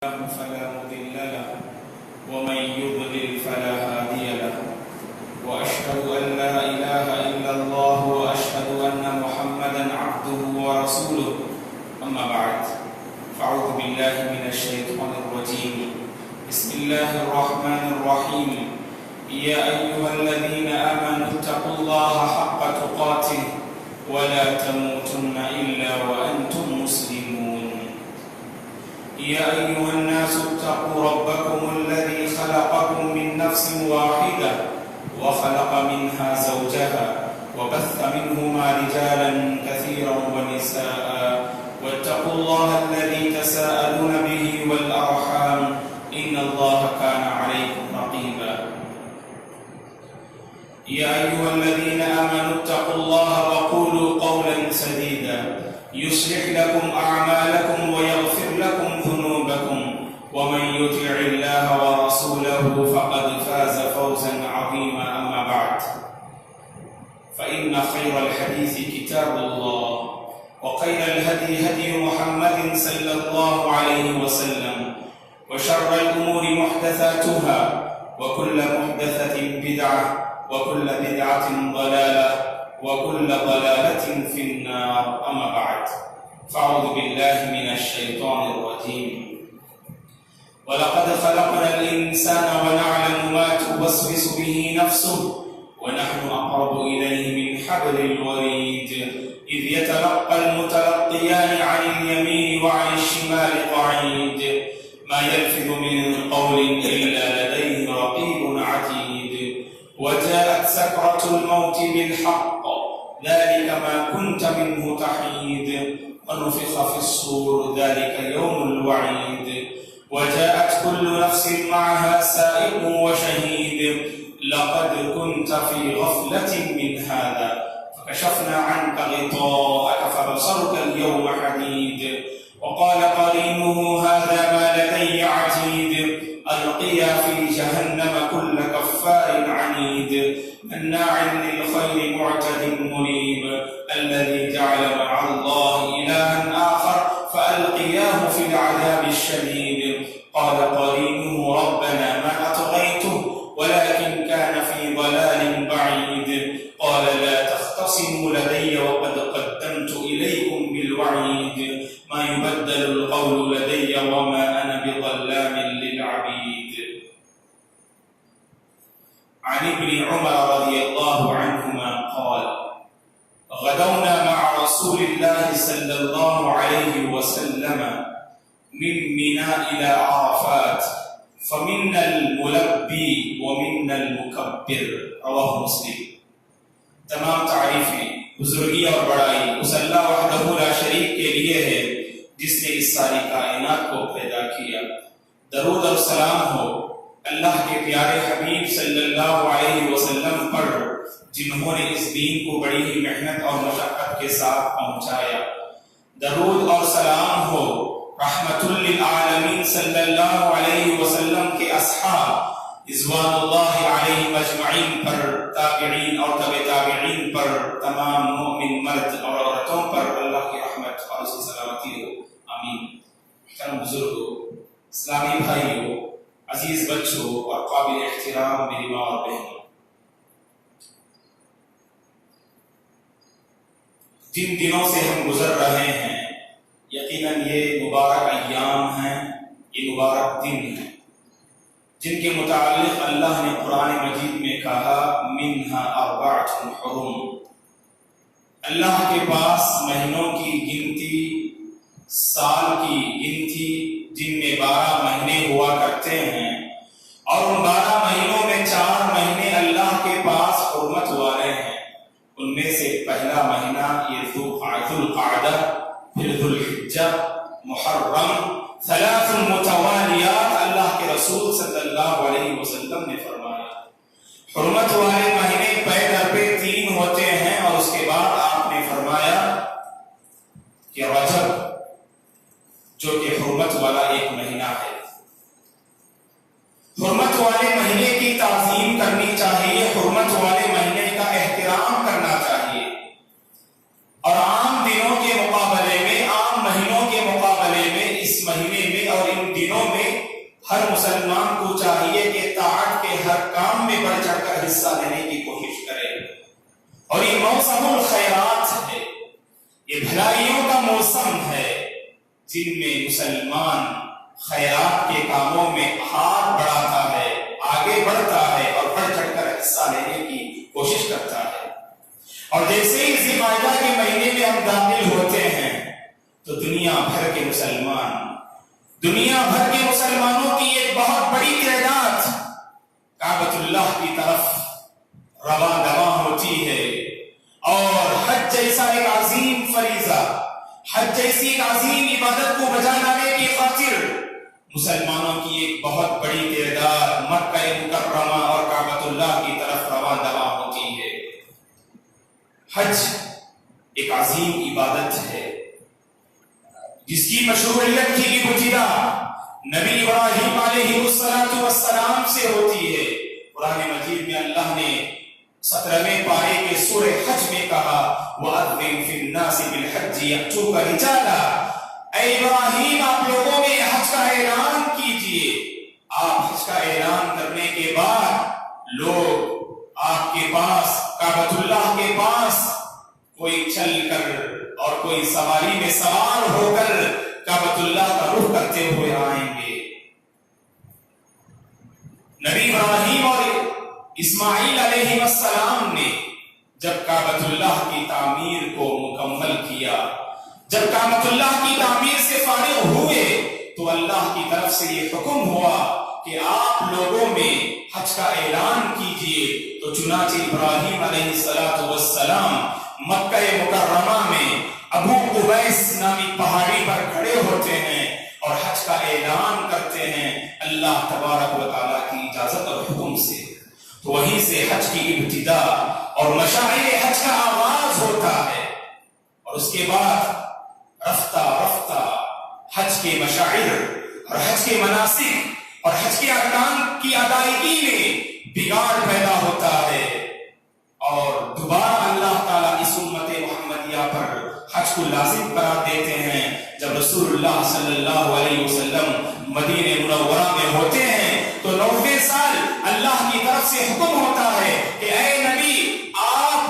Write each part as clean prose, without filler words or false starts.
فلا مضل له ومن يضلل فلا هادي له وأشهد أن لا إله إلا الله وأشهد أن محمدا عبده ورسوله أما بعد فأعوذ بالله من الشيطان الرجيم بسم الله الرحمن الرحيم يا أيها الذين آمنوا اتقوا الله حق تقاته ولا تموتن إلا وأنتم مسلمون يا أيها الناس اتقوا ربكم الذي خلقكم من نفس واحدة وخلق منها زوجها وبث منهما رجالا كثيرا ونساء واتقوا الله الذي تساءلون به والأرحام إن الله كان عليكم رقيبا يا أيها الذين آمنوا اتقوا الله وقولوا قولا سديدا يصلح لكم أعمالكم ويغفر لكم ذنوبكم ومن يطع الله ورسوله فقد فاز فوزا عظيما أما بعد فإن خير الحديث كتاب الله وخير الهدي هدي محمد صلى الله عليه وسلم وشر الأمور محدثاتها وكل محدثة بدعة وكل بدعة ضلالة وكل ضلالة في النار أما بعد فأعوذ بالله من الشيطان الرجيم ولقد خلقنا الإنسان ونعلم ما توسوس به نفسه ونحن أقرب إليه من حبل الوريد إذ يتلقى المتلقيان عن اليمين وعن الشمال قعيد ما يلفظ من قول إلا لديه رقيب عتيد وجاءت سكرة الموت بالحق ذلك ما كنت منه تحيد ونفخ في الصور ذلك يوم الوعيد وجاءت كل نفس معها سائق وشهيد لقد كنت في غفلة من هذا فكشفنا عنك غطاءك فبصرك اليوم حديد وقال قرينه هذا ما لدي عتيد ألقيا في جهنم كل كفار عنيد مناع للخير معتد مريب الذي جعل مع الله إلها آخر فألقياه في العذاب الشديد قال قرينه ربنا ما أطغيته ولكن كان في ضلال بعيد قال لا تختصموا لدي وقد قدمت إليكم بالوعيد ما يبدل القول لدي وما أنا بظلام للعبيد عن ابن عمر رضي الله عنهما قال غدونا مع رسول الله صلى الله عليه وسلم من منى إلى عرفات فمنا الملبي ومنا المكبر رواه مسلم تمام تعریفیں بزرگی اور بڑائی اس اللہ وحدہ لا شریک کے لیے ہے جس نے اس ساری کائنات کو پیدا کیا درود اور سلام ہو اللہ کے پیارے حبیب صلی اللہ علیہ وسلم پر جنہوں نے اس دین کو بڑی ہی محنت اور مشقت کے ساتھ پہنچایا درود اور سلام ہو رحمت للعالمین صلی اللہ علیہ وسلم کے اصحاب رضوان اللہ علیہ مجمعین پر تابعین اور تبع تابعین پر تمام مومن مرد اور عورتوں پر اللہ کی رحمت اور اس کی سلامتی ہو آمین محترم بزرگوں اسلامی بھائیوں عزیز بچوں اور قابل احترام میری ماں اور بہنوں جن دنوں سے ہم گزر رہے ہیں یقیناً یہ مبارک ایام ہیں یہ مبارک دن ہیں جن کے متعلق اللہ نے قرآن مجید میں کہا منہا اربعۃ حرم اللہ کے پاس مہینوں کی گنتی سال کی گنتی جن میں 12 مہینے ہوا کرتے ہیں اور ان 12 مہینوں میں 4 مہینے اللہ کے پاس حرمت والے ہیں ان میں سے پہلا مہینہ یہ ذو القعدہ پھر ذو الحجہ محرم 3 متوالیات اللہ کے رسول صلی اللہ علیہ وسلم نے فرمایا حرمت والے مہینے پے در پہ 3 ہوتے ہیں اور اس کے بعد آپ نے فرمایا کہ رجب جو کہ حرمت والا ایک مہینہ ہے حرمت والے مہینے کی تعظیم کرنی چاہیے حرمت والے مہینے کا احترام کرنا چاہیے اور عام دنوں کے مقابلے میں عام مہینوں کے مقابلے میں اس مہینے میں اور ان دنوں میں ہر مسلمان کو چاہیے کہ طاعت کے ہر کام میں بڑھ چڑھ کر حصہ لینے کی کوشش کرے. اور یہ موسم الخیرات ہے، یہ بھلائیوں کا موسم ہے جن میں مسلمان خیرات کے کاموں میں ہاتھ بڑھاتا ہے، آگے بڑھتا ہے اور بڑھ چڑھ کر حصہ لینے کی کوشش کرتا ہے. اور جیسے ہی ذی القعدہ کے مہینے میں ہم داخل ہوتے ہیں تو دنیا بھر کے مسلمانوں کی ایک بہت بڑی تعداد کعبۃ اللہ کی طرف رواں دواں ہوتی ہے. اور حج جیسا ایک عظیم فریضہ، حج جیسی ایک عظیم عبادت کو بجا لانے کی خاطر مسلمانوں کی ایک بہت بڑی تعداد مکہ مکرمہ اور کعبۃ اللہ کی طرف رواں دواں ہوتی ہے. حج ایک عظیم عبادت ہے جس کی مشروعیت کی ابتدا نبی ابراہیم علیہ السلام سے ہوتی ہے. قرآن مجید میں اللہ نے 17ویں پارے کے سورہ حج میں کہا وَأَذِّن فِي النَّاسِ بِالْحَجِّ يَأْتُوكَ رِجَالًا، اے ابراہیم آپ لوگوں میں حج کا اعلان کیجئے. آپ حج کا اعلان کرنے کے بعد لوگ آپ کے پاس کعبۃ اللہ کے پاس کوئی چل کر اور کوئی سواری میں سوار ہو کر کعبۃ اللہ کا رخ کرتے ہوئے آئیں گے. نبی ابراہیم اور اسماعیل علیہ السلام نے جب کعبۃ اللہ کی تعمیر کو مکمل کیا، جب کعبۃ اللہ کی تعمیر سے فارغ ہوئے تو اللہ کی طرف سے یہ حکم ہوا کہ آپ لوگوں میں حج کا اعلان کیجئے. تو چنانچہ ابراہیم علیہ السلام مکہ مکرمہ میں ابو قبیس نامی پہاڑی پر کھڑے ہوتے ہیں اور حج کا اعلان کرتے ہیں اللہ تبارک و تعالیٰ کی اجازت اور حکم سے. تو وہیں سے حج کی ابتدا اور مشاعر حج کا آغاز ہوتا ہے. اور اس کے بعد رفتہ رفتہ حج کے مشاعر اور حج کے مناسک اور حج کے ارکان کی ادائیگی میں بگاڑ پیدا ہوتا ہے. اور دوبارہ اللہ تعالیٰ اس امت محمدیہ پر حج کو لازم قرار دیتے ہیں جب رسول اللہ صلی اللہ علیہ وسلم مدینہ منورہ میں ہوتے ہیں. تو 90 سال اللہ کی طرف سے حکم ہوتا ہے کہ اے نبی آپ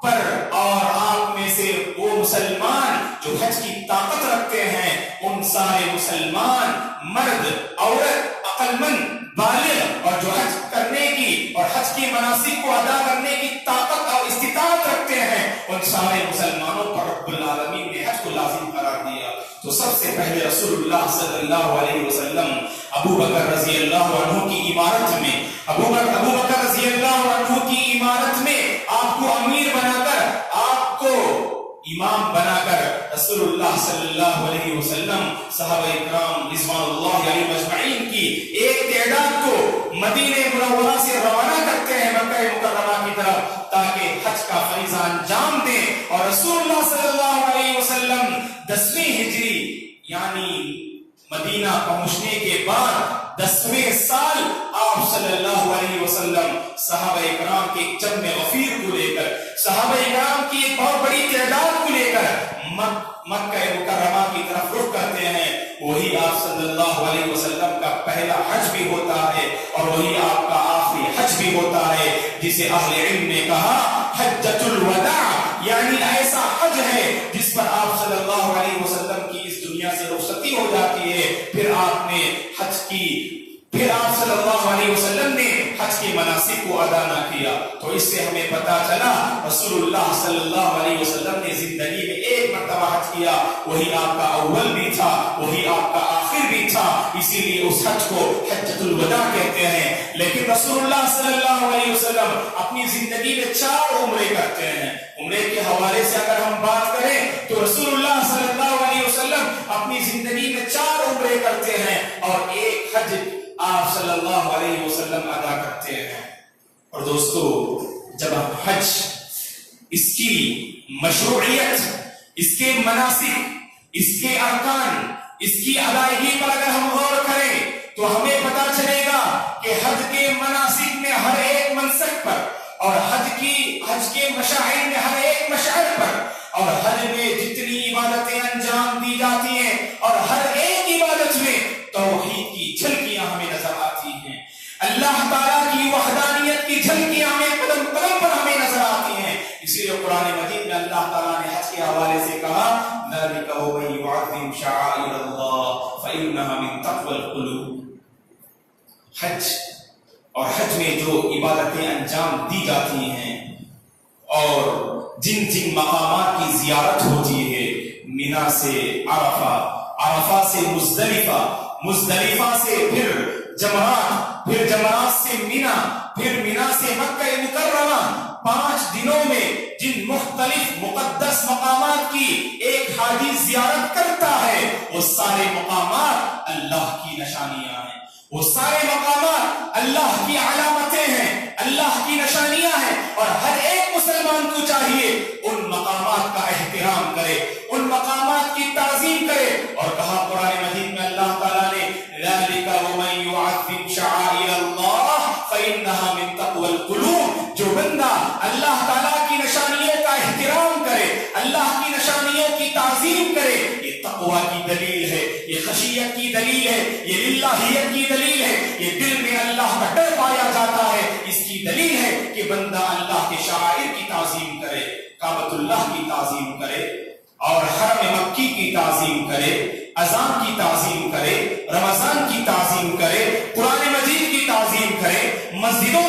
پر اور آپ میں سے وہ مسلمان جو حج کی طاقت رکھتے ہیں ان سارے مسلمان مرد عورت عقل مند بالغ اور جو حج کرنے کی اور حج کی مناسک کو ادا کرنے کی طاقت اور استطاعت رکھتے ہیں ان سارے مسلمانوں پر رب العالمین نے حج کو لازم قرار دیا. تو سب سے پہلے رسول اللہ صلی اللہ علیہ وسلم ابو بکر رضی اللہ عنہ کی عمارت میں ابو بکر رضی اللہ عنہ کی عمارت میں آپ کو امیر بنا کر آپ کو امام بنا کر رسول اللہ صلی اللہ علیہ وسلم صحابہ اکرام رضوان اللہ علیہم اجمعین کی ایک تعداد کو مدینہ منورہ سے روانہ کرتے ہیں مکہ مکرمہ کی طرف تاکہ حج کا فریضہ انجام دیں. اور رسول اللہ صلی اللہ علیہ وسلم 10ویں ہجری یعنی مدینہ پہنچنے کے بعد 10ویں سال آپ صلی اللہ علیہ وسلم صحابہ اکرام کے جمع غفیر کو لے کر صحابہ اکرام کی ایک بہت بڑی تعداد کو لے کر مکہ مکرمہ کی طرف رخ کرتے ہیں. وہی آپ صلی اللہ علیہ وسلم کا پہلا حج بھی ہوتا ہے اور وہی آپ کا آخری حج بھی ہوتا ہے جسے اہل علم نے کہا حجۃ الوداع، یعنی ایسا حج ہے جس پر آپ صلی اللہ علیہ وسلم کی اس دنیا سے رخصتی ہو جاتی ہے. پھر آپ صلی اللہ علیہ وسلم نے حج کے مناسک کو ادا نہ کیا. تو اس سے ہمیں پتا چلا رسول اللہ صلی اللہ علیہ وسلم نے زندگی میں ایک مرتبہ حج کیا، وہی آپ کا اول بھی تھا وہی آپ کا آخر بھی تھا، اسی لیے اس حج کو حجۃ الوداع کہتے ہیں. لیکن رسول اللہ صلی اللہ علیہ وسلم اپنی زندگی میں 4 عمرے کرتے ہیں. عمرے کے حوالے سے اگر ہم بات کریں تو رسول اللہ صلی اللہ علیہ وسلم اپنی زندگی میں 4 عمرے کرتے ہیں اور ایک حج آپ صلی اللہ علیہ وسلم ادا کرتے ہیں. اور دوستو جب ہم حج اس کی مشروعیت، اس کے مناسک، اس کے ارکان، اس کی ادائیگی پر اگر ہم غور کریں تو ہمیں پتا چلے گا کہ حج کے مناسک میں ہر ایک منسک پر اور حج کے مشاعر میں ہر ایک مشعر پر اور حج میں جتنی عبادتیں انجام دی جاتی ہیں اور ہر ایک عبادت میں توحید کی کی جھلکیاں ہمیں نظر آتی ہیں، اللہ تعالیٰ کی وحدانیت کی جھلکیاں ہمیں قدم قدم پر ہمیں نظر آتی ہیں۔ اسی لیے قرآن مجید میں اللہ تعالیٰ نے حج کے حوالے سے کہا ذَلِكَ وَمَن يُعَظِّمْ شَعَائِرَ اللَّهِ فَإِنَّهَا مِن تَقْوَى الْقُلُوبِ۔ حج اور حج میں جو عبادتیں انجام دی جاتی ہیں اور جن جن مقامات کی زیارت ہوتی ہے، مینا سے عرفہ، عرفہ سے مزدلفہ، مزدلفہ سے پھر جمرات، پھر جمرات سے مینا، پھر مینا سے مکہ مکرمہ، 5 دنوں میں جن مختلف مقدس مقامات کی ایک حاجی زیارت کرتا ہے، وہ سارے مقامات اللہ کی نشانیاں ہیں، وہ سارے مقامات اللہ کی علامتیں ہیں، اللہ کی نشانیاں ہیں، اور ہر ایک مسلمان کو چاہیے ان مقامات کا احترام کرے، ان مقامات کی تعظیم کرے۔ اور کہا قرآن مجید میں اللہ تعالیٰ نے ذَلِكَ وَمَن يُعَظِّمْ شَعَائِرَ اللَّهِ فَإِنَّهَا مِن تَقْوَى الْقُلُوبِ۔ جو بندہ اللہ تعالیٰ کی نشانیوں کا احترام کرے، اللہ کی نشانیوں کی تعظیم کرے، یہ تقویٰ کی دلیل ہے، یہ خشیت کی دلیل ہے، یہ للہیت کی دلیل ہے، یہ دل میں اللہ کا ڈر پایا جاتا ہے، اس کی دلیل ہے کہ بندہ اللہ کے شعائر کی تعظیم کرے، کعبۃ اللہ کی تعظیم کرے، اور حرم مکی کی تعظیم کرے، اذان کی تعظیم کرے، رمضان کی تعظیم کرے، قرآن مجید کی تعظیم کرے، مسجدوں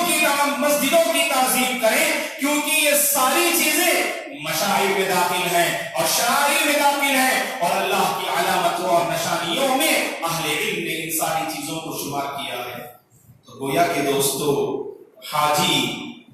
کی تعظیم کرے، کیونکہ یہ ساری چیزیں مشاعر میں داخل ہیں اور شعائر میں داخل ہیں، اور اللہ کی علامتوں اور نشانیوں میں اہل علم نے ان ساری چیزوں کو شمار کیا ہے۔ تو گویا کہ دوستو، حاجی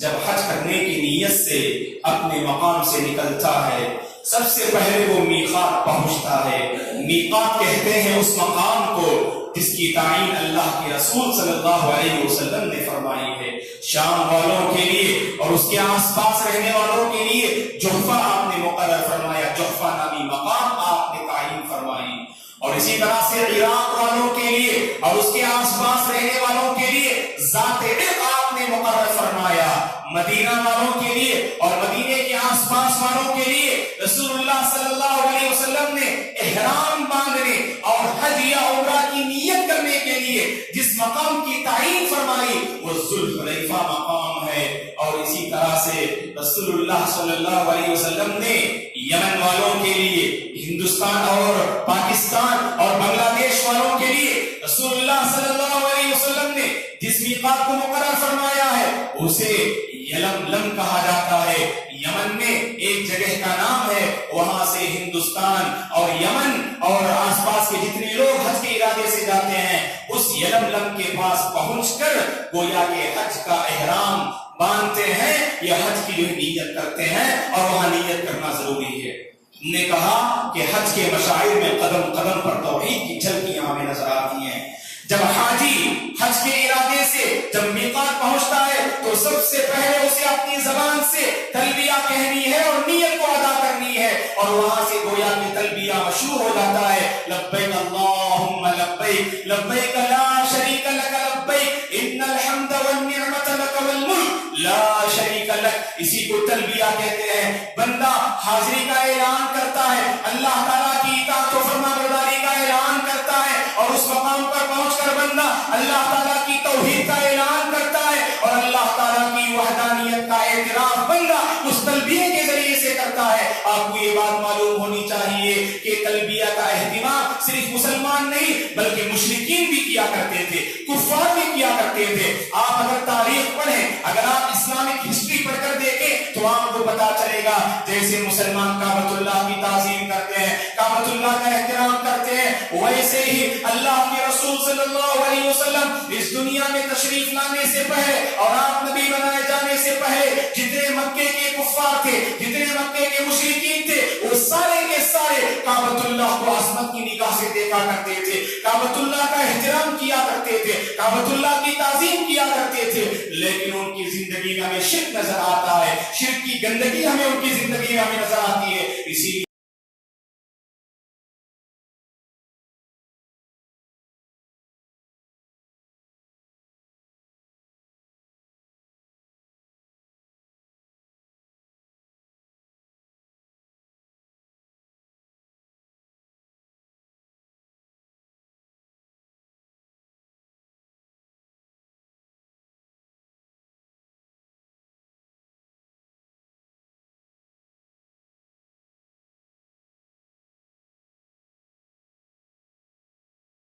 جب حج کرنے کی نیت سے اپنے مقام سے نکلتا ہے، سب سے پہلے وہ میقات پہنچتا ہے۔ میقات کہتے ہیں اس مقام کو جس کی تعین اللہ کے رسول صلی اللہ علیہ وسلم نے فرمائی ہے۔ شام والوں کے لیے اور اس کے آس پاس رہنے والوں کے لیے جحفہ آپ نے مقرر فرمایا، جحفہ نامی مقام آپ نے تعین فرمائی، اور اسی طرح سے عراق والوں کے لیے اور اس کے آس پاس رہنے والوں کے لیے ذات عرق آپ نے مقرر فرمایا۔ مدینہ والوں کے لیے اور مدینے کے آس پاس والوں کے لیے رسول اللہ صلی اللہ علیہ وسلم نے احرام باندھنے اور حج یا عمرہ کی نیت کرنے کے لیے جس مقام کی تعین فرمائی وہ ذوالحلیفہ مقام ہے۔ اور اسی طرح سے رسول اللہ صلی اللہ علیہ وسلم نے یمن والوں کے لیے، ہندوستان اور پاکستان اور بنگلہ دیش والوں کے لیے رسول اللہ صلی اللہ علیہ وسلم نے جس میقات کو مقرر فرمایا ہے اسے یلملم کہا جاتا ہے۔ یمن میں ایک جگہ کا نام ہے، وہاں سے ہندوستان اور یمن اور آس پاس کے جتنے لوگ حج کے ارادے سے جاتے ہیں اس یلملم کے پاس پہنچ کر گویا کہ حج کا احرام باندھتے ہیں یا حج کی جو نیت کرتے ہیں، اور وہاں نیت کرنا ضروری ہے۔ ہم نے کہا کہ حج کے مشاعر میں قدم قدم پر توحید کی جھلکیاں ہمیں نظر آتی ہیں۔ جب حاجی حج کے ارادے سے جب میقات پہنچتا ہے تو سب سے پہلے اسے اپنی زبان سے تلبیہ کہنی ہے اور نیت کو ادا کرنی ہے، اور وہاں سے گویا کہ تلبیہ مشروع ہو جاتا ہے، لبیک اللہم لبیک لبیک لا شریک لک لبیک ان الحمد والنعمت لک والملک لا شریک لک۔ اسی کو تلبیہ کہتے ہیں۔ بندہ حاضری کا اعلان کرتا ہے، اللہ تعالیٰ کی اطاعت و فرمانبرداری کا اعلان کرتا ہے، اور اس مقام پر پہنچ کر بندہ اللہ تعالیٰ کی توحید کا اعلان کرتا ہے اور اللہ تعالیٰ کی وحدانیت کا اعتراف بندہ اس تلبیہ کے ذریعے سے کرتا ہے۔ آپ کو یہ بات معلوم ہونی چاہیے کہ تلبیہ کا اہتمام صرف مسلمان نہیں بلکہ مشرکین بھی کیا کرتے تھے، کفار بھی کیا کرتے تھے۔ آپ اگر تاریخ پڑھیں، اگر آپ اسلامک ہسٹری پڑھ کر دیکھیں تو آپ کو پتا چلے گا جیسے مسلمان کعبۃ اللہ کی تعظیم کرتے ہیں، کعبۃ اللہ کا احترام کرتے ہیں، ویسے ہی اللہ کے رسول صلی اللہ علیہ وسلم اس دنیا میں تشریف لانے سے پہلے اور آپ نبی بنائے جانے سے پہلے جتنے مکے کے کفار تھے، جتنے مکے کے مشرکین تھے، وہ سارے کے سارے کعبۃ اللہ کو عظمت کی نگاہ سے دیکھا کرتے تھے، کعبۃ اللہ کا احترام کیا کرتے تھے، کعبۃ اللہ کی تعظیم کیا کرتے تھے، لیکن ان کی زندگی میں ہمیں شرک نظر آتا ہے، شرک کی گندگی ہمیں ان کی زندگی میں ہمیں نظر آتی ہے۔ اسی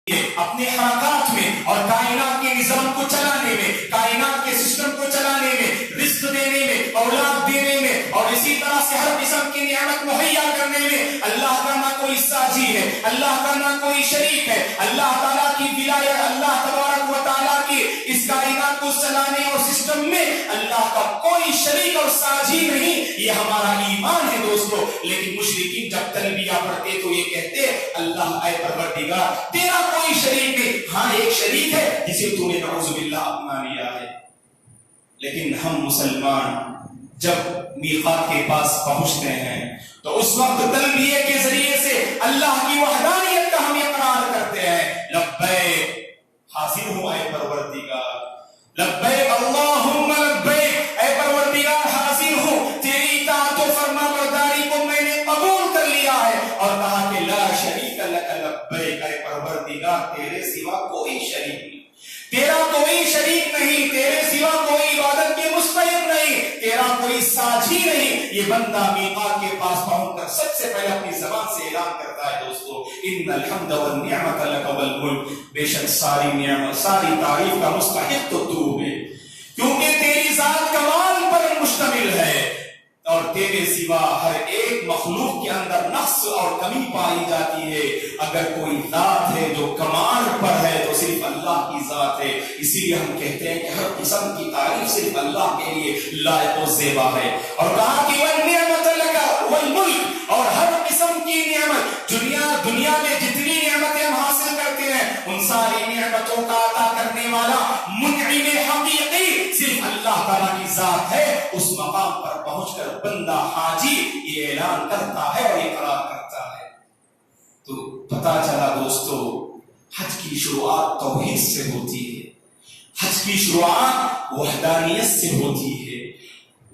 اپنے حرکات میں اور کائنات کے نظام کو چلانے میں، کائنات کے سسٹم کو چلانے میں، رزق دینے میں، اولاد دینے میں، اور اسی طرح سے ہر قسم کی نعمت مہیا کرنے میں اللہ کا نہ کوئی ساجی ہے، اللہ کا نہ کوئی شریک ہے۔ اللہ تعالیٰ کی ولایت، اللہ تبارک و تعالیٰ کی اس کائنات کو چلانے اور سسٹم میں اللہ کا کوئی شریک اور ساجی نہیں، یہ ہمارا ایمان ہے دوستو۔ لیکن مشرکین جب تلبیہ پڑھتے تو یہ کہتے اللہ اے پروردگار تیرا کوئی شریک نہیں، ہاں ایک شریک ہے جسے تو نے نعوذ باللہ اپنا لیا ہے۔ لیکن ہم مسلمان جب میقات کے پاس پہنچتے ہیں تو اس وقت تلبیہ کے ذریعے سے اللہ کی وحدانیت کا ہم اقرار کرتے ہیں، لبیک حاضر ہوں اے پروردگار، لبیک اللہم لبیک، اے پروردگار حاضر ہوں، تیری اطاعت و فرما برداری کو میں نے قبول کر لیا ہے۔ اور کہا کہ لا شریک لک لبیک، اے پروردگار تیرے سوا کوئی شریک نہیں، تیرا کوئی شریک نہیں، تیرے سوا کوئی عبادت کے مستحق نہیں، تیرا کوئی ساجی نہیں۔ یہ بندہ میقات کے پاس پہنچ کر سب سے پہلے اپنی زبان سے اعلان کرتا ہے دوستو، ان الحمد والنعمت لک والملک، بے شک ساری نعمت ساری تعریف کا مستحق تو ہے، کیونکہ تیری ذات کمال پر مشتمل ہے اور تیرے سوا ہر ایک مخلوق کے اندر نقص اور کمی پائی جاتی ہے۔ اگر کوئی ذات ہے جو کمال پر ہے تو صرف اللہ کی ذات ہے، اسی لیے ہم کہتے ہیں کہ ہر قسم کی تعریف صرف اللہ کے لیے لائق و زیبا ہے۔ اور کہا کہ والنعمت لک والملک، اور ہر قسم کی نعمت، دنیا میں جتنی نعمتیں ہم حاصل کرتے ہیں ان ساری نعمتوں کا عطا کرنے والا منعم حقیقی صرف اللہ تعالیٰ کی ذات ہے۔ اس مقام پر پہنچ کر بندہ حاجی یہ اعلان کرتا ہے اور اقرار کرتا ہے۔ تو پتا چلا دوستو حج کی شروعات توحید سے ہوتی ہے، حج کی شروعات وحدانیت سے ہوتی ہے،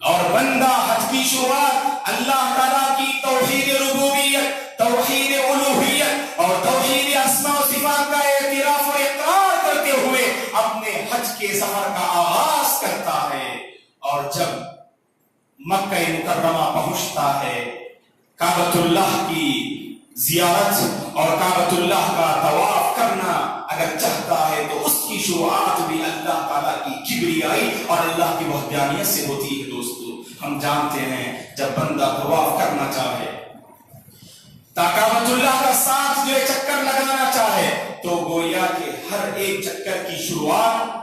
اور بندہ حج کی شروعات اللہ تعالیٰ کی توحید ربوبیت، توحید الوہیت اور توحید اسماء و صفات کا اعتراف اور اقرار کرتے ہوئے اپنے حج کے سفر کا آغاز کرتا ہے۔ اور جب مکہ مکرمہ پہنچتا ہے، کعبۃ اللہ کی زیارت اور کعبۃ اللہ کا طواف کرنا اگر چاہتا ہے تو اس کی شروعات بھی اللہ تعالیٰ کی کبریائی اور اللہ کی وحدانیت سے ہوتی ہے۔ دوستو ہم جانتے ہیں جب بندہ طواف کرنا چاہے، کعبۃ اللہ کا ساتھ جو چکر لگانا چاہے تو گویا کہ ہر ایک چکر کی شروعات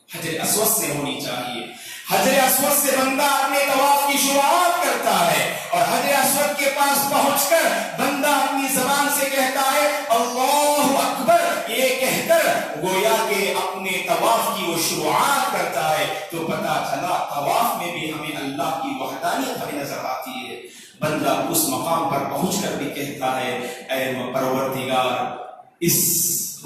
حجر اسود سے ہونی چاہیے۔ حجر اسود سے بندہ اپنے طواف کی شروعات کرتا ہے، اور حجر اسود کے پاس پہنچ کر بندہ اپنی زبان سے کہتا ہے اللہ اکبر، یہ کہہ کر گویا کہ اپنے طواف کی وہ شروعات کرتا ہے۔ تو پتہ چلا طواف میں بھی ہمیں اللہ کی وحدانیت ہمیں نظر آتی ہے۔ بندہ اس مقام پر پہنچ کر بھی کہتا ہے اے پروردگار، اس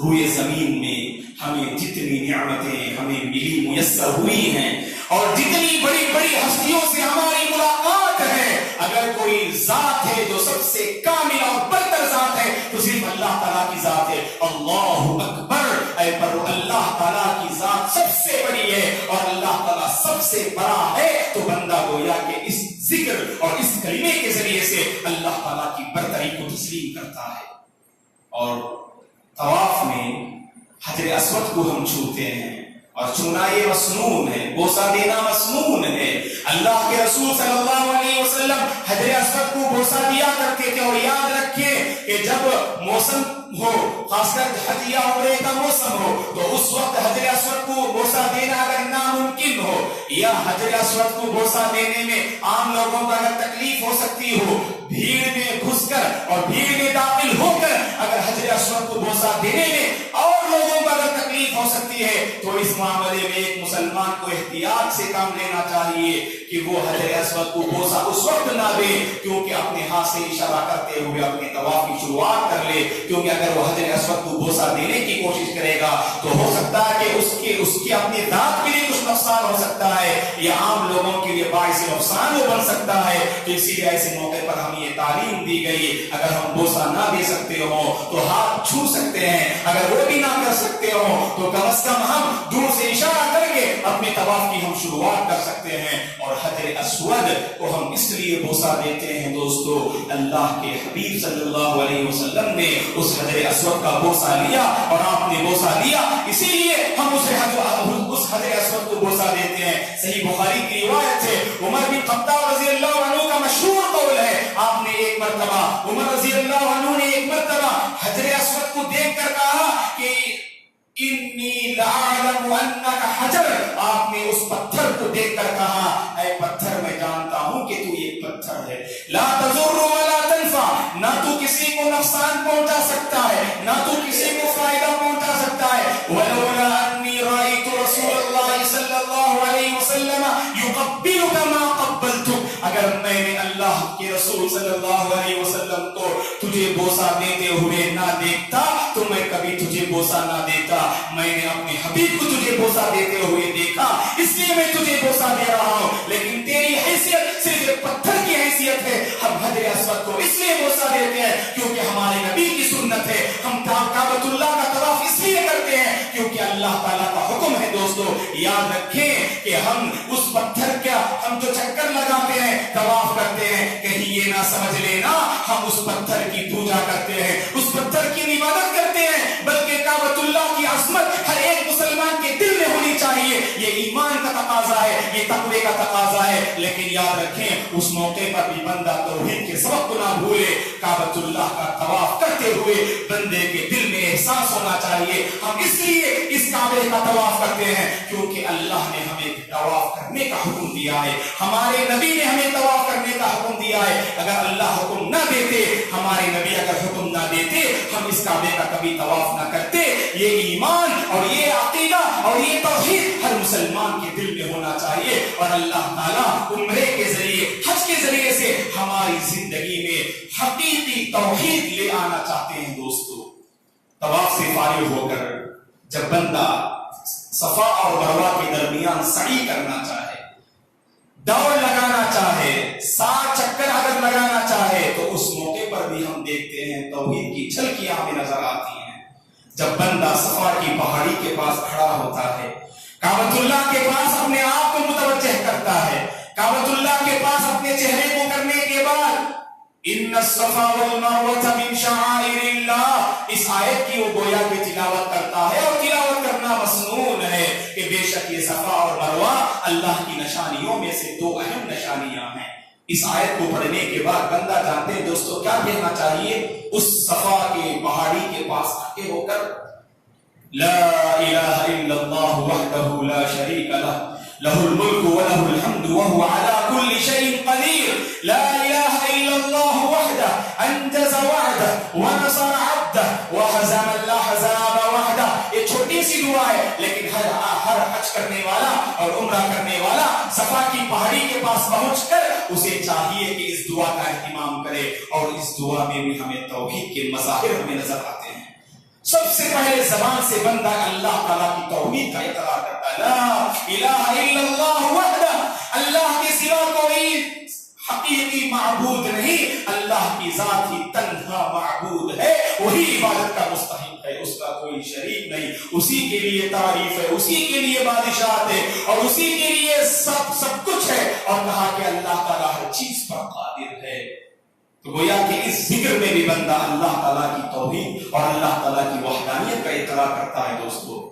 روئے زمین میں ہمیں جتنی نعمتیں ہمیں ملی میسر ہوئی ہیں اور جتنی بڑی بڑی ہستیوں سے ہماری ملاقات ہے، اگر کوئی ذات ہے جو سب سے کامل اور برتر ذات ہے تو صرف اللہ تعالیٰ کی ذات ہے۔ اللہ اکبر، اے پر اللہ تعالیٰ کی ذات سب سے بڑی ہے اور اللہ تعالیٰ سب سے بڑا ہے۔ تو بندہ گویا کہ اس ذکر اور اس کلمے کے ذریعے سے اللہ تعالیٰ کی برتری کو تسلیم کرتا ہے۔ اور طواف میں حجر اسود کو ہم چھوتے ہیں، اور چھونا یہ مسنون ہے، بوسہ دینا مسنون ہے۔ اللہ کے رسول صلی اللہ علیہ وسلم حجر اسود کو بوسہ دیا کرتے تھے۔ اور یاد رکھیں کہ جب موسم ہو، خاص کر حج یا عمرے کا موسم ہو، تو اس وقت حجر اسود کو بوسہ دینا اگر ناممکن ہو یا حجر اسود کو بوسہ دینے میں عام لوگوں کو اگر تکلیف ہو سکتی ہو، بھیڑ میں گھس کر اور بھیڑ میں داخل ہو کر اگر حجر اسود کو بوسہ دینے میں اور لوگوں کو اگر تکلیف ہو سکتی ہے تو اس معاملے میں ایک مسلمان کو احتیاط سے کام لینا چاہیے کہ وہ حجر اسود کو بوسہ اس وقت نہ دے، کیونکہ اپنے ہاتھ سے اشارہ کرتے ہوئے اپنے طواف کی شروعات کر لے، کیونکہ اگر وہ حجر اسود کو بوسہ دینے کی کوشش کرے گا تو ہو سکتا ہے کہ اس کی اپنی ذات کے لیے کچھ نقصان ہو سکتا ہے یا عام لوگوں کے لیے باعث نقصان وہ بن سکتا ہے۔ تو اسی لیے ایسے موقع پر ہمیں یہ تعلیم دی گئی، اگر ہم بوسہ نہ دے سکتے ہو تو ہاتھ چھو سکتے ہیں، اگر وہ بھی نہ کر سکتے ہو تو کم از کم ہم دور سے اشارہ کر کے اپنے طواف کی ہم شروعات کر سکتے ہیں. اور حجر اسود کو ہم اس لیے بوسہ دیتے ہیں دوستو، اللہ کے حبیب صلی اللہ علیہ وسلم نے اس حجر اسود کا بوسہ لیا اور آپ نے بوسہ لیا، اسی لیے ہم اس حجر اسود کو بوسہ دیتے ہیں. صحیح بخاری کی روایت ہے، عمر بن خطاب رضی اللہ عنہ کا مشہور قول ہے، آپ نے ایک مرتبہ، عمر رضی اللہ عنہ نے ایک مرتبہ حجر اسود کو دیکھ کر کہا کہ انی لعلم انک حجر. آپ نے اس پتھر کو دیکھ کر کہا، اے پتھر میں جانتا ہوں کہ تو ایک پتھر ہے، لا تضر ولا تنفع، نہ تو کسی کو نقصان پہنچا سکتا ہے نہ تو کسی کو فائدہ پہنچا سکتا ہے. ولولا انی رأیت رسول اللہ صلی اللہ علیہ وسلم یقبلک ما قبلتک، اگر میں نے اللہ کے رسول صلی اللہ علیہ وسلم کو تجھے بوسہ دیتے ہوئے نہ دیکھتا تو میں کبھی تجھے بوسہ نہ دیتا. میں نے اپنے حبیب کو تجھے بوسہ دیتے ہوئے دیکھا، اس لیے میں تجھے بوسہ دے رہا ہوں، لیکن تیری حیثیت صرف ایک پتھر کی حیثیت ہے. ہم حجر اسود کو اس لیے بوسہ دیتے ہیں کیونکہ ہمارے نبی کی سنت ہے. ہم کعبۃ اللہ کا طواف اس لیے کرتے ہیں کیونکہ اللہ تعالیٰ کا حکم ہے. دوستو یاد رکھیں کہ ہم اس پتھر کا ہم جو چکر لگاتے ہیں، طواف کرتے ہیں، کہیں یہ نہ سمجھ لینا ہم اس پتھر کی پوجا کرتے ہیں، اس پتھر کی عبادت کرتے ہیں، بلکہ کعبۃ اللہ کی عظمت ہر ایک مسلمان کے دل میں ہونی چاہیے. یہ ایمان کا تقاضا ہے، یہ تقوی کا تقاضا ہے. لیکن یاد رکھیں اس موقع پر بھی بندہ توحید کے سبق کو نہ بھولے. کعبۃ اللہ کا طواف کرتے ہوئے بندے کے دل میں احساس ہونا چاہیے ہم اس لیے اس کعبے کا طواف کرتے ہیں کیونکہ اللہ نے ہمیں طواف کرنے کا حکم دیا ہے، ہمارے نبی نے ہمیں طواف کرنے کا حکم دیا ہے. اگر اللہ حکم نہ دیتے، ہمارے نبی اگر حکم نہ دیتے، ہم اس کعبے کا کبھی طواف نہ کرتے. یہ ایمان اور یہ عقیدہ اور یہ توحید ہر مسلمان کے دل میں ہونا چاہیے. اور اللہ تعالیٰ عمرے کے ذریعے، حج کے ذریعے سے ہماری زندگی میں حقیقی توحید لے آنا چاہتے ہیں. دوستو طواف سے فارغ ہو کر جب بندہ صفا اور مروہ کے درمیان سعی کرنا چاہے، دوڑ لگانا چاہے، 60 چکر اگر لگانا چاہے، تو اس موقع پر بھی ہم دیکھتے ہیں توحید کی جھلکیاں ہمیں نظر آتی ہیں. جب بندہ صفا کی پہاڑی کے پاس کھڑا ہوتا ہے، کعبۃ اللہ کے پاس اپنے آپ کو متوجہ کرتا ہے، کعبۃ اللہ کے پاس اپنے چہرے کو کرنے کے بعد ان الصفا والمروہ من شعائر اللہ، اس آیت کی وہ گویا کہ تلاوت کرتا ہے. اور تلاوت کرنا مسنون ہے کہ بے شک یہ صفا اور مروہ اللہ کی نشانیوں میں سے 2 اہم نشانیاں ہیں. اس آیت کو پڑھنے کے بعد بندہ جانتے ہیں دوستو کیا کہنا چاہیے؟ اس صفا کے پہاڑی کے پاس کھڑے ہو کر لا الہ الا اللہ وحدہ لا شریک لہ لہ الملک ولہ الحمد وہو علی کل شیء قدیر، لا الہ الا اللہ وحدہ انجز وعدہ ونصر عبدہ وہزم الاحزاب وحدہ. یہ چھوٹی سی دعا ہے لیکن ہر حج کرنے والا اور عمرہ کرنے والا صفا کی پہاڑی کے پاس پہنچ کر اسے چاہیے کہ اس دعا کا اہتمام کرے. اور اس دعا میں بھی ہمیں توحید کے مظاہر ہمیں نظر آتے ہیں. سب سے پہلے زبان سے بندہ اللہ تعالیٰ کی توحید کا اقرار کرتا ہے، لا الہ الا اللہ وحدہ، اللہ کے سوا کوئی حقیقی معبود نہیں، اللہ کی ذات ہی تنہا معبود ہے، وہی عبادت کا مستحق ہے، اس کا کوئی شریک نہیں، اسی کے لیے تعریف ہے، اسی کے لیے بادشاہت ہے اور اسی کے لیے سب کچھ ہے. اور کہا کہ اللہ تعالیٰ ہر چیز پر قادر ہے. تو گویا کہ اس ذکر میں بھی بندہ اللہ تعالیٰ کی توحید اور اللہ تعالیٰ کی وحدانیت کا اقرار کرتا ہے دوستو.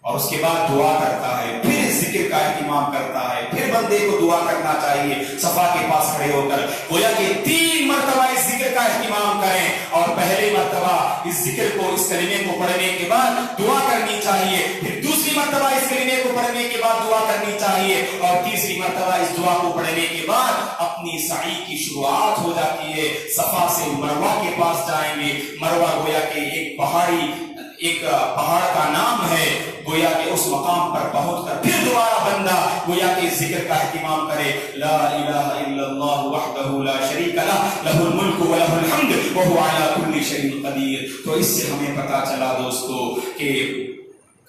اور اس کے بعد دعا کرتا ہے، پھر ذکر کا اہتمام کرتا ہے. پھر بندے کو دعا کرنا چاہیے صفا کے پاس کھڑے ہو کر. گویا کہ 3 مرتبہ اس ذکر کا اہتمام کریں. اور پہلی مرتبہ اس ذکر کو، اس کلمے کو پڑھنے کے بعد دعا کرنی چاہیے. پھر دوسری مرتبہ اس کلمے کو پڑھنے کے بعد دعا کرنی چاہیے. اور تیسری مرتبہ اس دعا کو پڑھنے کے بعد اپنی سعی کی شروعات ہو جاتی ہے. صفا سے مروہ کے پاس جائیں گے. مروہ گویا کہ ایک پہاڑ کا نام ہے. گویا کہ اس مقام پر پہنچ کر پھر دوبارہ بندہ گویا کہ ذکر کا اہتمام کرے، لا الہ الا اللہ وحدہ لا شریک لہ لہ الملک ولہ الحمد وہو علی کل شیء قدیر. تو اس سے ہمیں پتہ چلا دوستو کہ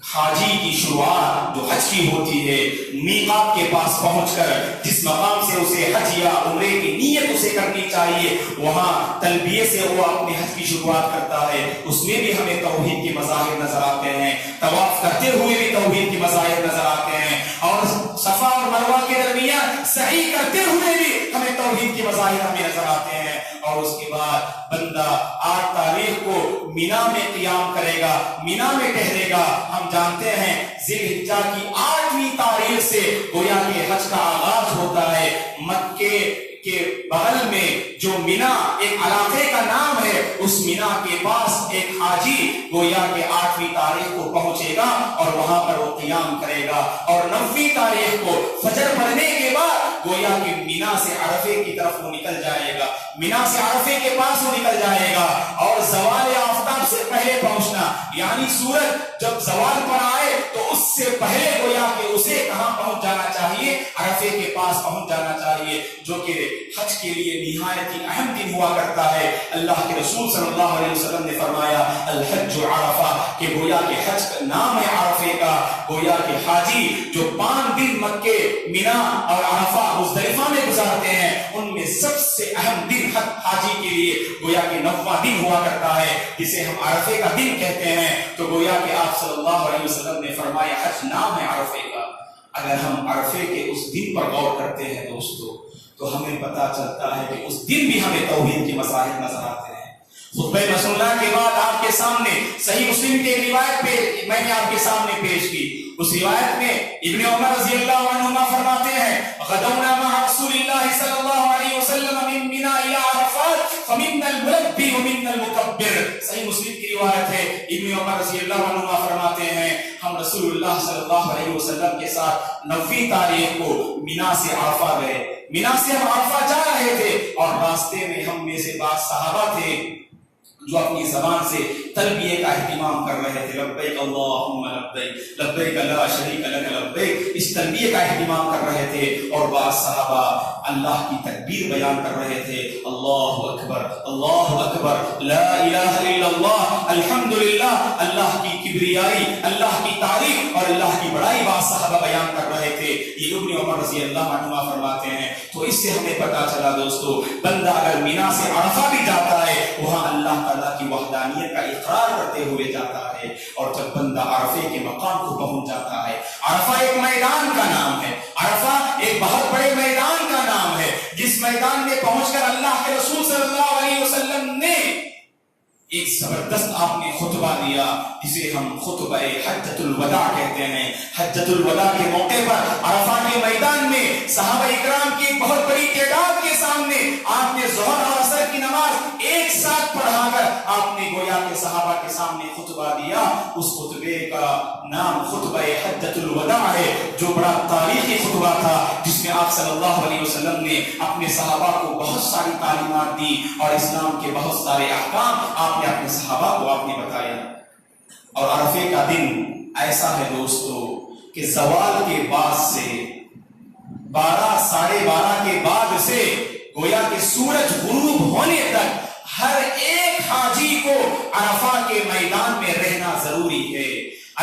حاجی کی شروعات جو حج کی ہوتی ہے میقات کے پاس پہنچ کر جس مقام سے اسے حج یا عمرے کی نیت اسے کرنی چاہیے وہاں تلبیہ سے وہ اپنے حج کی شروعات کرتا ہے. اس میں بھی ہمیں توحید کے مظاہر نظر آتے ہیں. طواف کرتے ہوئے بھی توحید کے مظاہر نظر آتے ہیں اور صفا اور مروہ کے درمیان سعی کرتے ہوئے بھی ہمیں توحید کے مظاہر ہمیں نظر آتے ہیں. اور اس کے بعد بندہ 8 تاریخ کو مینا میں قیام کرے گا, مینا میں ٹہرے گا. ہم جانتے ہیں ذی الحجہ کی 8ویں تاریخ سے گویا کہ حج کا آغاز ہوتا ہے. مکے کے بغل میں جو مینا ایک علاقے کا نام ہے اس مینا کے پاس ایک حاجی گویا کہ 8ویں تاریخ کو پہنچے گا اور وہاں پر وہ قیام کرے گا اور 9ویں تاریخ کو فجر پڑھنے کے بعد گویا کہ مینا سے عرفے کی طرف وہ نکل جائے گا. مینا سے عرفے کے پاس وہ نکل جائے گا اور زوال آفتاب سے پہلے پہنچنا یعنی سورج جب زوال پر آئے تو اس سے پہلے گویا کہ اسے کہاں پہنچ جانا چاہیے, عرفے کے پاس پہنچ جانا چاہیے جو کہ حج کے لیے نہایت ہی اہم دن ہوا کرتا ہے. اللہ کے رسول صلی اللہ علیہ وسلم نے فرمایا الحج عرفہ کہ گویا کہ حج کا نام ہے عرفے کا. گویا کہ حاجی جو 5 دن مکے مینا اور عرفہ مزدلفہ میں گزارتے ہیں ان میں سب سے اہم دن حاجی کے لیے گویا کہ 9واں دن ہوا کرتا ہے جسے ہم عرفے کا دن کہتے ہیں. تو گویا کہ آپ صلی اللہ علیہ وسلم نے فرمایا حج نام ہے عرفے کا. اگر ہم عرفے کے اس دن پر غور کرتے ہیں دوستو تو ہمیں پتا چلتا ہے کہ اس دن بھی ہمیں توحید کے مظاہر نظر آتے ہیں. خطبہ مسنونہ کے بعد آپ کے سامنے صحیح مسلم کی روایت پہ میں نے آپ کے سامنے پیش کی. اس روایت میں ابن عمر رضی اللہ عنہما فرماتے ہیں غدونا مع رسول اللہ صلی اللہ علیہ وسلم من منى الى عرفات فمنا الملبي ومنا المكبر. صحیح مسلم کی روایت ہے. ابن عمر رضی اللہ عنہما فرماتے ہیں ہم رسول اللہ صلی اللہ علیہ وسلم کے ساتھ 9ویں تاریخ کو مینا سے عرفہ گئے. مینا سے ہم عرفہ جا رہے تھے اور راستے میں ہم میں سے بعض صحابہ تھے جو اپنی زبان سے تلبیہ کا اہتمام کر رہے تھے. لبیک اللہم لبیک لبیک لا شریک لک لبیک. اس تلبیہ کا اہتمام کر رہے تھے اور بعض صحابہ اللہ کی تکبیر بیان کر رہے تھے. اللہ اکبر لا الہ الا اللہ الحمدللہ. اللہ کی کبریائی, اللہ کی تعریف اور اللہ کی بڑائی بعض صحابہ بیان کر رہے تھے. یہ ابن عمر رضی اللہ عنہما فرماتے ہیں. تو اس سے ہمیں پتا چلا دوستو بندہ اگر مینا سے عرفہ بھی جاتا ہے وہاں اللہ تعالیٰ کی وحدانیت کا اقرار کرتے ہوئے جاتا ہے. اور جب بندہ عرفے کے مقام کو پہنچ جاتا ہے, عرفہ ایک میدان کا نام ہے, عرفہ ایک بہت بڑے میدان کا نام ہے جس میدان میں پہنچ کر اللہ کے رسول صلی اللہ علیہ وسلم نے ایک زبردست آپ نے خطبہ دیا جسے ہم خطبہ حجۃ الوداع کہتے ہیں. حجۃ الوداع کے موقع پر عرفہ کے میدان میں صحابہ اکرام کی ایک بہت بڑی تعداد کے سامنے آپ نے ظہر اور عصر کی نماز ایک ساتھ پڑھا کر آپ نے گویا کے صحابہ کے سامنے خطبہ دیا. اس خطبے کا نام خطبہ حجۃ الوداع ہے جو بڑا تاریخی خطبہ تھا جس میں آپ صلی اللہ علیہ وسلم نے اپنے صحابہ کو بہت ساری تعلیمات دی اور اسلام کے بہت سارے احکام آپ نے اپنے صحابہ کو آپ نے بتایا. اور عرفے کا دن ایسا ہے دوستو کہ زوال کے بعد سے 12 ساڑھے 12 کے بعد سے گویا کہ سورج غروب ہونے تک ہر ایک حاجی کو عرفہ کے میدان میں رہنا ضروری ہے.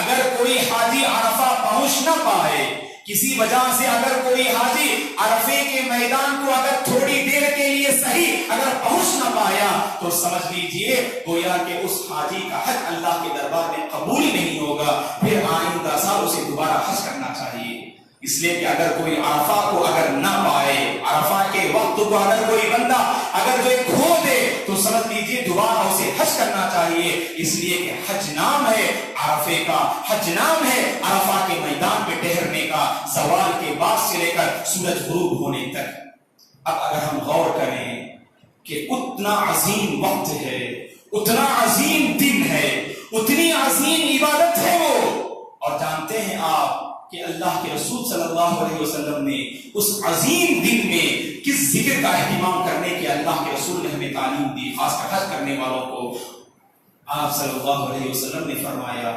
اگر کوئی حاجی عرفہ پہنچ نہ پائے کسی وجہ سے, اگر کوئی حاجی عرفے کے میدان کو اگر تھوڑی دیر کے لیے صحیح اگر پہنچ نہ پایا تو سمجھ لیجئے گویا کہ اس حاجی کا حج اللہ کے دربار میں قبول نہیں ہوگا. پھر آئندہ سال اسے دوبارہ حج کرنا چاہیے. اس لیے کہ اگر کوئی عرفہ کو اگر نہ پائے, عرفہ کے وقت کو اگر کوئی بندہ اگر جو کھو دے تو سمجھ لیجئے دوبارہ اسے حج کرنا چاہیے. اس لیے کہ حج نام ہے عرفے کا, حج نام ہے عرفہ کے میدان پہ ٹہرنے کا زوال کے بعد سے لے کر سورج غروب ہونے تک. اب اگر ہم غور کریں کہ اتنا عظیم وقت ہے, اتنا عظیم دن ہے, اتنی عظیم عبادت ہے وہ, اور جانتے ہیں آپ کہ اللہ کے رسول صلی اللہ علیہ وسلم نے اس عظیم دن میں کس ذکر کا اہتمام کرنے کی اللہ کے رسول نے ہمیں تعلیم دی, خاص کر حج کرنے والوں کو. آپ صلی اللہ علیہ وسلم نے فرمایا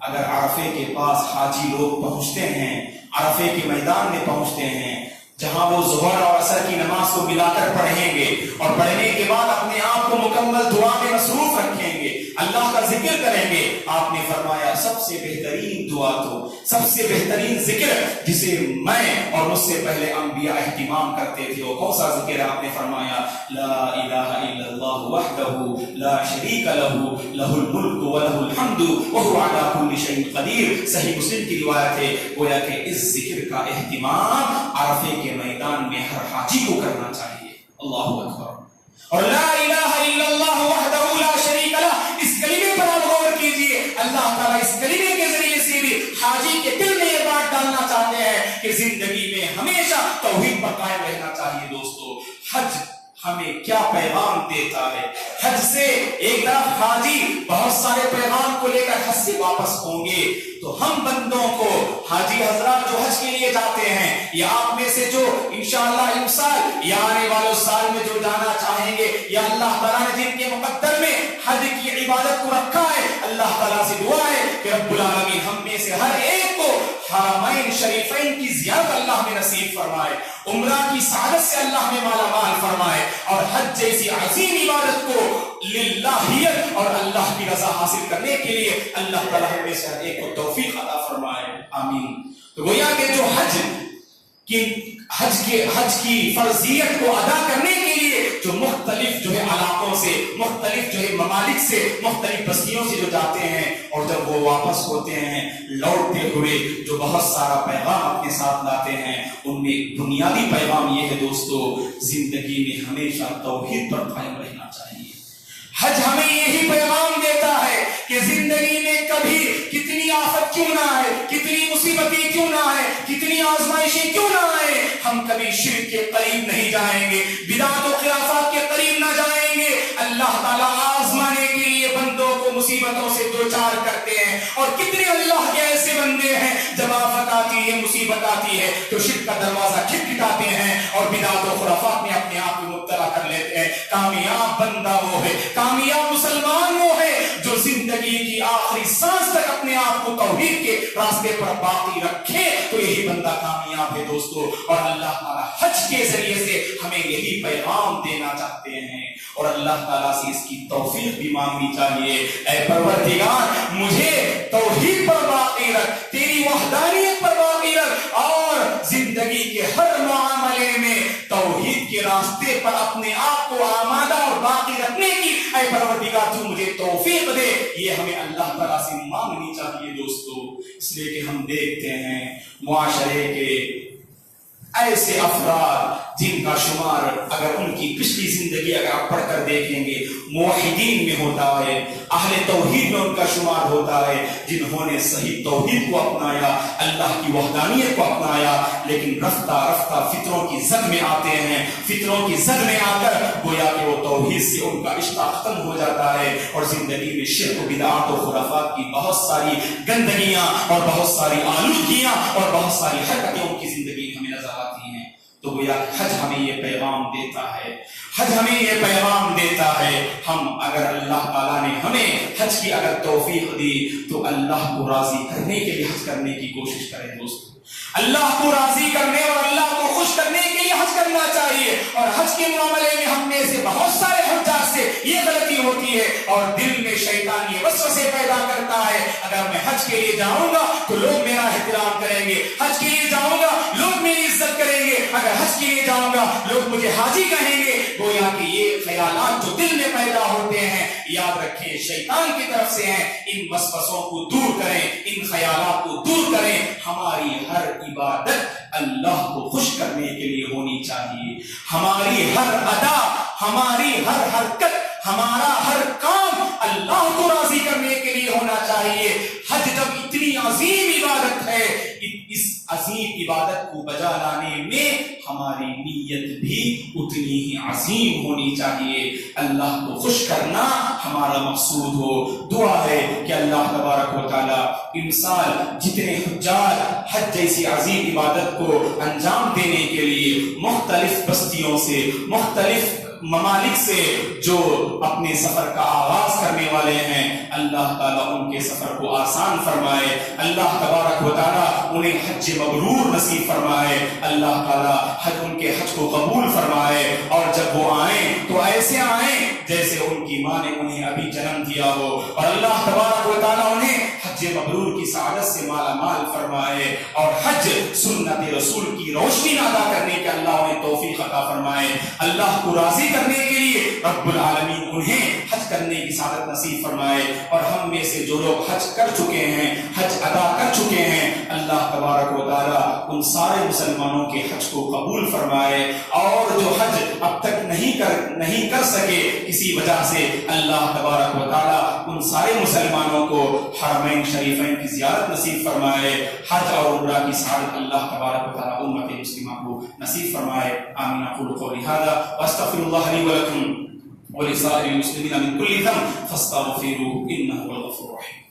اگر عرفے کے پاس حاجی لوگ پہنچتے ہیں, عرفے کے میدان میں پہنچتے ہیں جہاں وہ ظہر اور عصر کی نماز کو ملا کر پڑھیں گے اور پڑھنے کے بعد اپنے آپ کو مکمل دعا میں مصروف رکھیں گے, اللہ کا ذکر کریں گے، آپ نے فرمایا سب سے بہترین دعا تو، سب سے بہترین ذکر جسے میں اور مجھ سے پہلے انبیاء اہتمام کرتے تھے، وہ کون سا ذکر ہے؟ آپ نے فرمایا لا الہ الا اللہ وحدہ لا شریک لہ لہ الملک ولہ الحمد وہو علی کل شیء قدیر۔ صحیح مسلم کی روایت ہے، گویا کہ اس ذکر کا اہتمام عرفے کے میدان میں ہر حاجی کو کرنا چاہیے۔ اللہ اکبر۔ اور لا الہ الا اللہ وحدہ لا شریک لہ، اس کلمے پر آپ غور کیجئے، اللہ تعالیٰ اس کلمے کے ذریعے سے بھی حاجی کے دل میں یہ بات ڈالنا چاہتے ہیں کہ زندگی میں ہمیشہ توحید پر قائم رہنا چاہیے۔ دوستو، حج ہمیں کیا پیغام دیتا ہے؟ حج سے ایک طرف حاجی بہت سارے پیغام کو لے کر حج سے واپس ہوں گے، تو ہم بندوں کو، حاجی حضرات جو حج کے لیے جاتے ہیں، یا آپ میں سے جو انشاءاللہ اس سال یا آنے والے سال میں جو جانا چاہیں گے، یا اللہ تعالیٰ نے جن کے مقدر میں حج کی عبادت کو رکھا ہے، اللہ تعالیٰ سے دعا ہے کہ رب العالمین ہم میں سے ہر ایک کو حرمین شریفین کی زیارت اللہ میں نصیب فرمائے، عمرہ کی سعادت سے اللہ میں مالا مال فرمائے، اور حج جیسی عظیم عبادت کو للہیت اور اللہ کی رضا حاصل کرنے کے لیے اللہ تعالیٰ ہم میں سے ہر ایک کو توفیق عطا فرمائے، آمین۔ تو گویا کہ جو حج کی فرضیت کو ادا کرنے کے لیے جو مختلف جو ہے علاقوں سے، مختلف جو ہے ممالک سے، مختلف بستیوں سے جو جاتے ہیں، اور جب وہ واپس ہوتے ہیں لوٹتے ہوئے جو بہت سارا پیغام اپنے ساتھ لاتے ہیں، ان میں بنیادی پیغام یہ ہے دوستو، زندگی میں ہمیشہ توحید پر قائم رہنا چاہیے۔ حج ہمیں یہی پیغام دیتا ہے کہ زندگی میں کبھی کتنی آفت کیوں نہ آئے، کتنی مصیبتیں کیوں نہ آئے، کتنی آزمائشیں کیوں نہ آئے، ہم کبھی شرک کے قریب نہیں جائیں گے، بدعت و خرافات کے قریب نہ جائیں گے۔ اللہ تعالیٰ آزمانے کے لیے بندوں کو مصیبتوں سے دوچار کرتے ہیں، اور کتنے اللہ کے ایسے بندے ہیں جب آفت آتی ہے، مصیبت آتی ہے تو شرک کا دروازہ کھٹکھٹاتے ہیں اور بدعت و خرافات میں اپنے آپ کو مبتلا کر لیتے ہیں۔ کامیاب بندہ وہ ہے، کامیاب مسلمان وہ ہے جو زندگی کی آخری سانس تک اپنے آپ کو توحید کے راستے پر باقی رکھے، تو یہی بندہ کامیاب ہے دوستو۔ اور اللہ تعالیٰ حج کے ذریعے سے ہمیں یہی پیغام دینا چاہتے ہیں، اور اللہ تعالیٰ سے اس کی توفیق بھی مانگنی چاہیے۔ اے پروردگار، مجھے توحید پر باقی رکھ، تیری وحدانیت پر باقی رکھ، اور زندگی کے ہر معاملے میں توحید کے راستے پر اپنے آپ کو آمادہ اور باقی رکھنے کی اے پروردگار تو مجھے توفیق دے۔ یہ ہمیں اللہ تعالیٰ سے مانگنی چاہیے دوستو، اس لیے کہ ہم دیکھتے ہیں معاشرے کے ایسے افراد جن کا شمار اگر ان کی پچھلی زندگی اگر آپ پڑھ کر دیکھیں گے موحدین میں ہوتا ہے، اہل توحید میں ان کا شمار ہوتا ہے، جنہوں نے صحیح توحید کو اپنایا، اللہ کی وحدانیت کو اپنایا، لیکن رفتہ رفتہ فطروں کی زد میں آتے ہیں، فطروں کی زد میں آ کر گویا کہ وہ توحید سے ان کا رشتہ ختم ہو جاتا ہے، اور زندگی میں شرک و بدعات و خرافات کی بہت ساری گندگیاں اور بہت ساری آلودگیاں اور بہت ساری حرکتیں ان کی زندگی میں ہمیں نظر آتی ہیں۔ تو گویا حج ہمیں یہ پیغام دیتا ہے، حج ہمیں یہ پیغام دیتا ہے، ہم اگر اللہ تعالیٰ نے ہمیں حج کی اگر توفیق دی تو اللہ کو راضی کرنے کے لیے حج کرنے کی کوشش کریں دوستو، اللہ کو راضی کرنے اور اللہ کو خوش کرنے کے لیے حج کرنا چاہیے۔ اور حج کے معاملے میں ہم میں سے بہت سارے حجاج سے یہ غلطی ہوتی ہے، اور دل میں شیطان یہ وسوسے پیدا کرتا ہے، اگر میں حج کے لیے جاؤں گا تو لوگ میرا احترام کریں گے، حج کے لیے جاؤں گا لوگ میری عزت کریں گے، اگر حج کے لیے جاؤں گا لوگ مجھے حاجی کہیں گے۔ گویا کہ یہ خیالات جو دل میں پیدا ہوتے ہیں، یاد رکھیں شیطان کی طرف سے ہیں، ان وسوسوں کو دور کریں، ان خیالات کو دور کریں۔ ہماری ہر عبادت اللہ کو خوش کرنے کے لیے ہونی چاہیے، ہماری ہر ادا، ہماری ہر حرکت، ہمارا ہر کام اللہ کو راضی کرنے کے لیے ہونا چاہیے۔ حج جب اتنی عظیم عبادت ہے، اس عظیم عبادت کو بجا لانے میں ہماری نیت بھی اتنی ہی عظیم ہونی چاہیے، اللہ کو خوش کرنا ہمارا مقصود ہو۔ دعا ہے کہ اللہ تبارک و تعالی ان سال جتنے حجاج حج جیسی عظیم عبادت کو انجام دینے کے لیے مختلف بستیوں سے، مختلف ممالک سے جو اپنے سفر کا آغاز کرنے والے ہیں، اللہ تعالیٰ ان کے سفر کو آسان فرمائے، اللہ تبارک و تعالیٰ انہیں حج مبرور نصیب فرمائے، اللہ تعالیٰ ان کے حج کو قبول فرمائے، اور جب وہ آئیں تو ایسے آئیں جیسے ان کی ماں نے انہیں ابھی جنم دیا ہو، اور اللہ تبارک و تعالیٰ انہیں حج مبرور کی سعادت سے مالا مال فرمائے، اور حج سنت رسول کی روشنی ادا کرنے کے اللہ انہیں توفیق عطا فرمائے۔ اللہ کو راضی کرنے کے لیے رب العالمین انہیں حج کرنے کی سعادت نصیب فرمائے، اور ہم میں سے جو لوگ حج کر چکے ہیں، حج ادا کر چکے ہیں، اللہ تبارک و تعالیٰ ان سارے مسلمانوں کے حج کو قبول فرمائے، اور جو حج اب تک نہیں کر سکے کسی وجہ سے، اللہ تبارک و تعالیٰ ان سارے مسلمانوں کو حرمین شریفین کی زیارت نصیب فرمائے۔ حج اور عمرہ کی سعادت اللہ تبارک و تعالیٰ امت مسلمہ کو نصیب فرمائے۔ آمین۔ اقول قولی ھذا واستغفر اللہ لی ولکم ولسائر المسلمین من کل ذنب فاستغفروه انہ هو الغفور الرحیم۔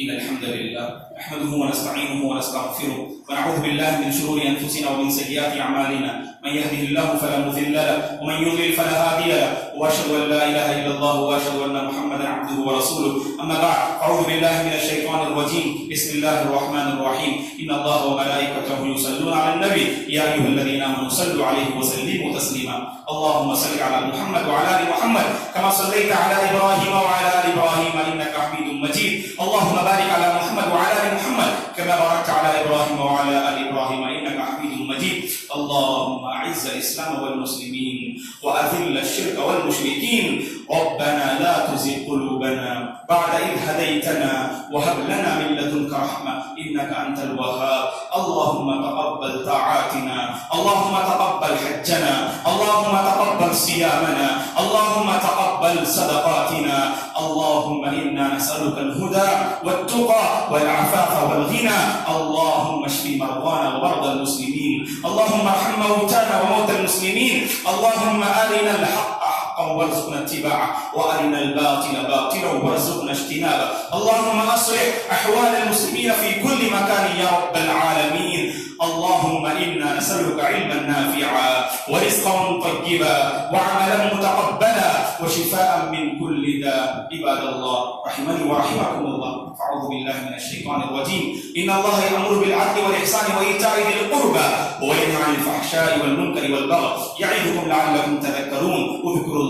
إن الحمد لله نحمده ونستعينه ونستغفره ونعوذ بالله من شرور أنفسنا ومن سيئات أعمالنا، من يهده الله فلا مضل له ومن يضلل فلا هادي له، وأشهد أن لا إله إلا الله وأشهد أن محمدا عبده ورسوله. أما بعد، أعوذ بالله من الشيطان الرجيم. بسم الله الرحمن الرحيم. إن الله وملائكته يصلون على النبي يا أيها الذين آمنوا صلوا عليه وسلموا تسليما. اللهم صل على محمد وعلى آل محمد كما صليت على إبراهيم وعلى آل إبراهيم إنك حميد مجيد. اللهم بارك على محمد وعلى آل محمد كما باركت على إبراهيم وعلى آل إبراهيم إنك حميد مجيد. اللهم أعز الإسلام والمسلمين وأذل الشرك والمشركين. ربنا لا تزغ قلوبنا بعد إذ هديتنا وهب لنا من لدنك رحمة إنك أنت الوهاب. اللهم تقبل طاعاتنا، اللهم تقبل حجنا، اللهم تقبل صيامنا، اللهم تقبل صدقاتنا. اللهم إنا نسألك الهدى والتقى والعفاف والغنى. اللهم اشف مرضانا ومرضى المسلمين، اللهم ارحم موتانا وموتى المسلمين. اللهم أرنا الحق حقا وارزقنا اتباعه، وأرنا الباطل باطلا وارزقنا اجتنابه. اللهم أصلح أحوال المسلمين في كل مكان يا رب العالمين. اللهم إنا نسألك علما نافعا ورزقا طيبا وعملا متقبلا وشفاء من كل داء. عباد الله رحمني ورحمكم الله، أعوذ بالله من الشيطان الرجيم. إن الله يأمر بالعدل والإحسان وإيتاء ذي القربى وينهى عن الفحشاء والمنكر والبغي يعظكم لعلكم تذكرون. اذكروا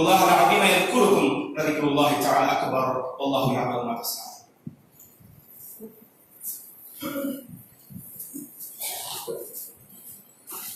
الله العظيم يذكركم، وذكر الله تعالى أكبر، والله يعلم ما تصنعون.